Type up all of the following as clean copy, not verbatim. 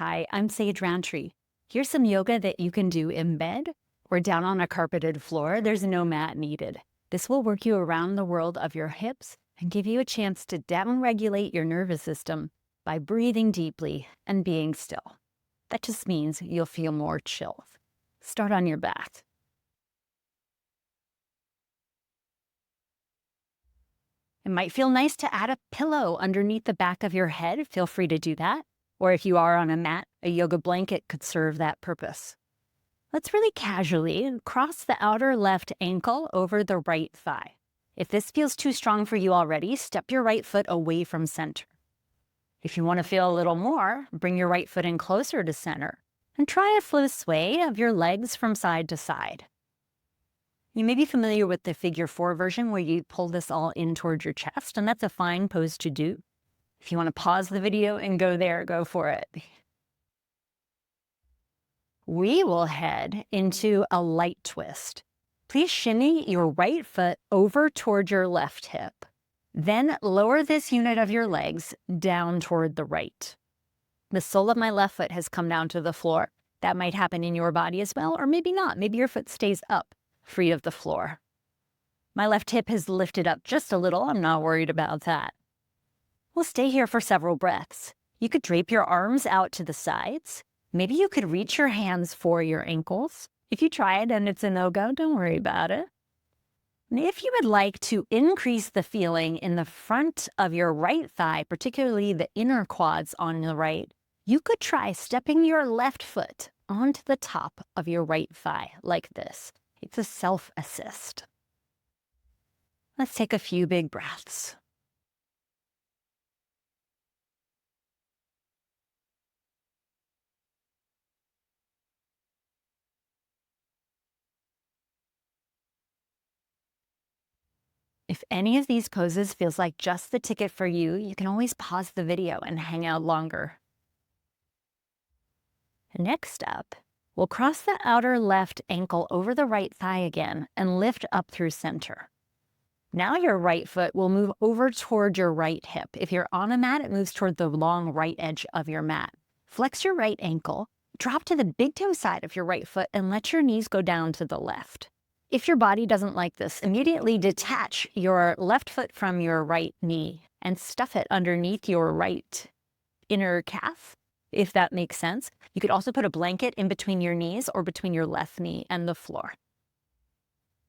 Hi, I'm Sage Rountree. Here's some yoga that you can do in bed or down on a carpeted floor. There's no mat needed. This will work you around the world of your hips and give you a chance to downregulate your nervous system by breathing deeply and being still. That just means you'll feel more chill. Start on your back. It might feel nice to add a pillow underneath the back of your head. Feel free to do that. Or if you are on a mat, a yoga blanket could serve that purpose. Let's really casually cross the outer left ankle over the right thigh. If this feels too strong for you already, step your right foot away from center. If you want to feel a little more, bring your right foot in closer to center and try a flow sway of your legs from side to side. You may be familiar with the figure 4 version where you pull this all in towards your chest, and that's a fine pose to do. If you want to pause the video and go there, go for it. We will head into a light twist. Please shimmy your right foot over toward your left hip. Then lower this unit of your legs down toward the right. The sole of my left foot has come down to the floor. That might happen in your body as well, or maybe not. Maybe your foot stays up, free of the floor. My left hip has lifted up just a little. I'm not worried about that. We'll stay here for several breaths. You could drape your arms out to the sides. Maybe you could reach your hands for your ankles. If you try it and it's a no-go, don't worry about it. And if you would like to increase the feeling in the front of your right thigh, particularly the inner quads on the right, you could try stepping your left foot onto the top of your right thigh like this. It's a self-assist. Let's take a few big breaths. If any of these poses feels like just the ticket for you, you can always pause the video and hang out longer. Next up, we'll cross the outer left ankle over the right thigh again and lift up through center. Now your right foot will move over toward your right hip. If you're on a mat, it moves toward the long right edge of your mat. Flex your right ankle, drop to the big toe side of your right foot, and let your knees go down to the left. If your body doesn't like this, immediately detach your left foot from your right knee and stuff it underneath your right inner calf, if that makes sense. You could also put a blanket in between your knees or between your left knee and the floor.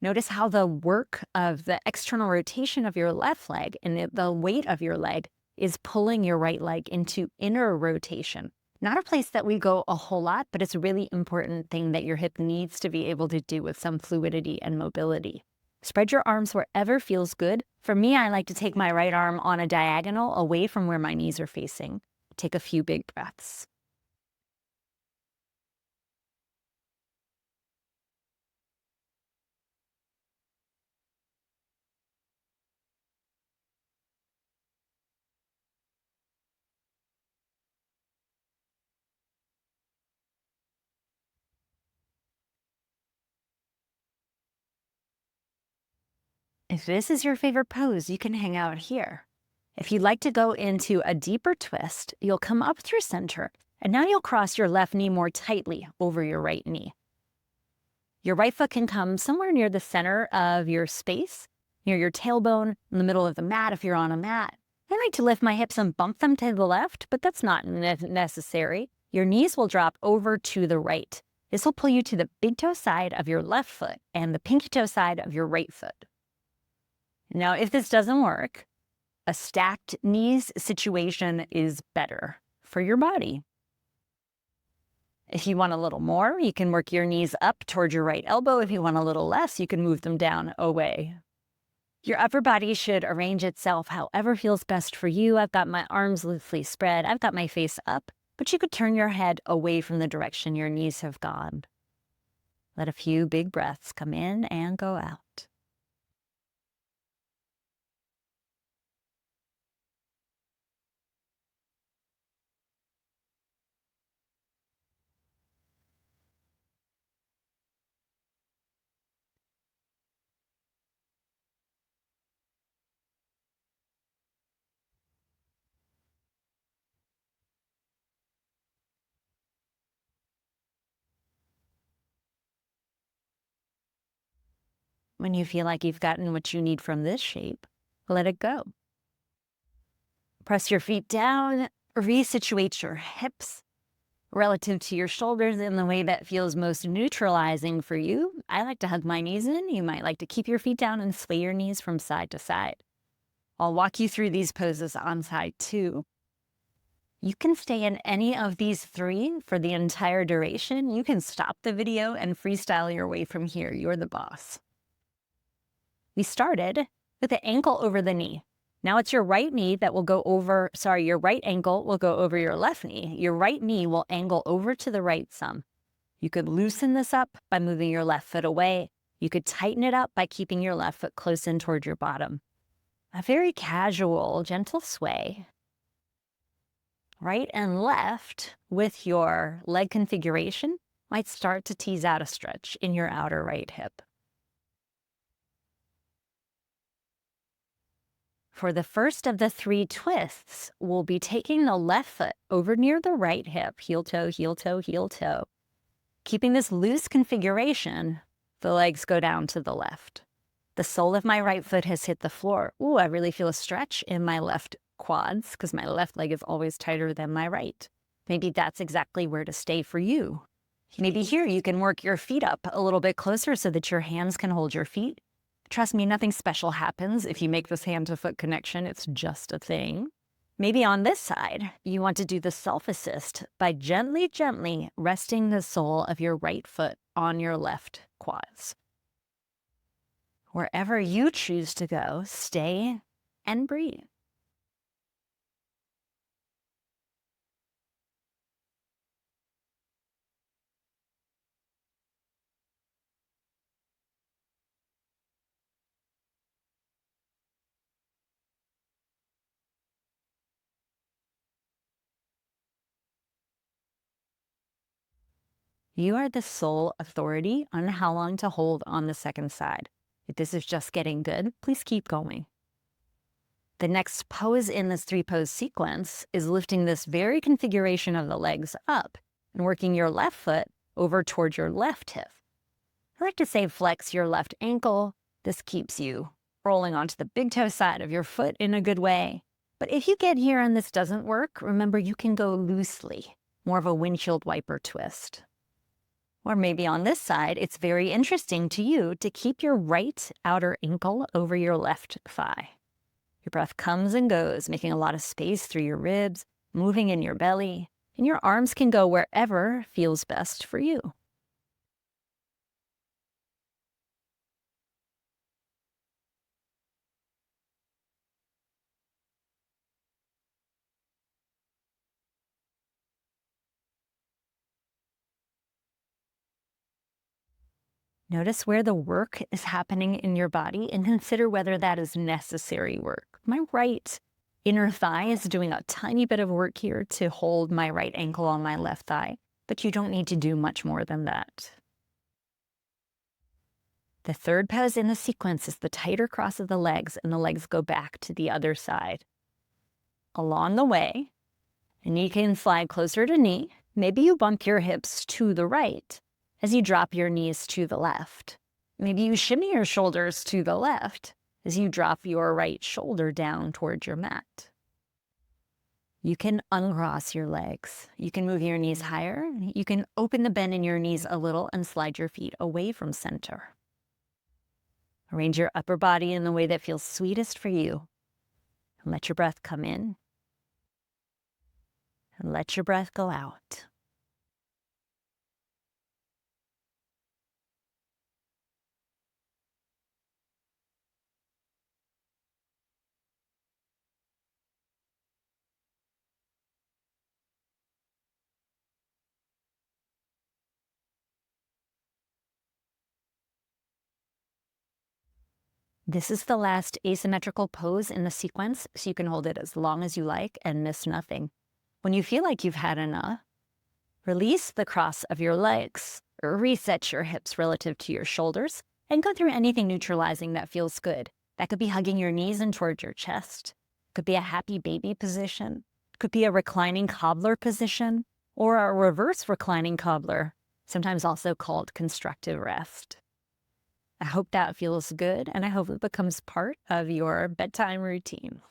Notice how the work of the external rotation of your left leg and the weight of your leg is pulling your right leg into inner rotation. Not a place that we go a whole lot, but it's a really important thing that your hip needs to be able to do with some fluidity and mobility. Spread your arms wherever feels good. For me, I like to take my right arm on a diagonal away from where my knees are facing. Take a few big breaths. If this is your favorite pose, you can hang out here. If you'd like to go into a deeper twist, you'll come up through center, and now you'll cross your left knee more tightly over your right knee. Your right foot can come somewhere near the center of your space, near your tailbone, in the middle of the mat if you're on a mat. I like to lift my hips and bump them to the left, but that's not necessary. Your knees will drop over to the right. This will pull you to the big toe side of your left foot and the pinky toe side of your right foot. Now, if this doesn't work, a stacked knees situation is better for your body. If you want a little more, you can work your knees up toward your right elbow. If you want a little less, you can move them down away. Your upper body should arrange itself however feels best for you. I've got my arms loosely spread. I've got my face up, but you could turn your head away from the direction your knees have gone. Let a few big breaths come in and go out. When you feel like you've gotten what you need from this shape, let it go. Press your feet down, resituate your hips relative to your shoulders in the way that feels most neutralizing for you. I like to hug my knees in. You might like to keep your feet down and sway your knees from side to side. I'll walk you through these poses on side 2. You can stay in any of these 3 for the entire duration. You can stop the video and freestyle your way from here. You're the boss. We started with the ankle over the knee. Now it's your right knee that will go over, your right ankle will go over your left knee. Your right knee will angle over to the right some. You could loosen this up by moving your left foot away. You could tighten it up by keeping your left foot close in toward your bottom. A very casual, gentle sway. Right and left with your leg configuration might start to tease out a stretch in your outer right hip. For the first of the 3 twists, we'll be taking the left foot over near the right hip, heel toe, heel toe, heel toe. Keeping this loose configuration, the legs go down to the left. The sole of my right foot has hit the floor. Ooh, I really feel a stretch in my left quads because my left leg is always tighter than my right. Maybe that's exactly where to stay for you. Maybe here you can work your feet up a little bit closer so that your hands can hold your feet. Trust me, nothing special happens if you make this hand-to-foot connection. It's just a thing. Maybe on this side, you want to do the self-assist by gently, gently resting the sole of your right foot on your left quads. Wherever you choose to go, stay and breathe. You are the sole authority on how long to hold on the second side. If this is just getting good, please keep going. The next pose in this 3-pose sequence is lifting this very configuration of the legs up and working your left foot over towards your left hip. I like to say flex your left ankle. This keeps you rolling onto the big toe side of your foot in a good way. But if you get here and this doesn't work, remember you can go loosely, more of a windshield wiper twist. Or maybe on this side, it's very interesting to you to keep your right outer ankle over your left thigh. Your breath comes and goes, making a lot of space through your ribs, moving in your belly, and your arms can go wherever feels best for you. Notice where the work is happening in your body and consider whether that is necessary work. My right inner thigh is doing a tiny bit of work here to hold my right ankle on my left thigh, but you don't need to do much more than that. The third pose in the sequence is the tighter cross of the legs, and the legs go back to the other side. Along the way, and you can slide closer to knee. Maybe you bump your hips to the right as you drop your knees to the left. Maybe you shimmy your shoulders to the left as you drop your right shoulder down towards your mat. You can uncross your legs. You can move your knees higher. You can open the bend in your knees a little and slide your feet away from center. Arrange your upper body in the way that feels sweetest for you. And let your breath come in. And let your breath go out. This is the last asymmetrical pose in the sequence, so you can hold it as long as you like and miss nothing. When you feel like you've had enough, release the cross of your legs, reset your hips relative to your shoulders, and go through anything neutralizing that feels good. That could be hugging your knees in towards your chest, could be a happy baby position, could be a reclining cobbler position, or a reverse reclining cobbler, sometimes also called constructive rest. I hope that feels good, and I hope it becomes part of your bedtime routine.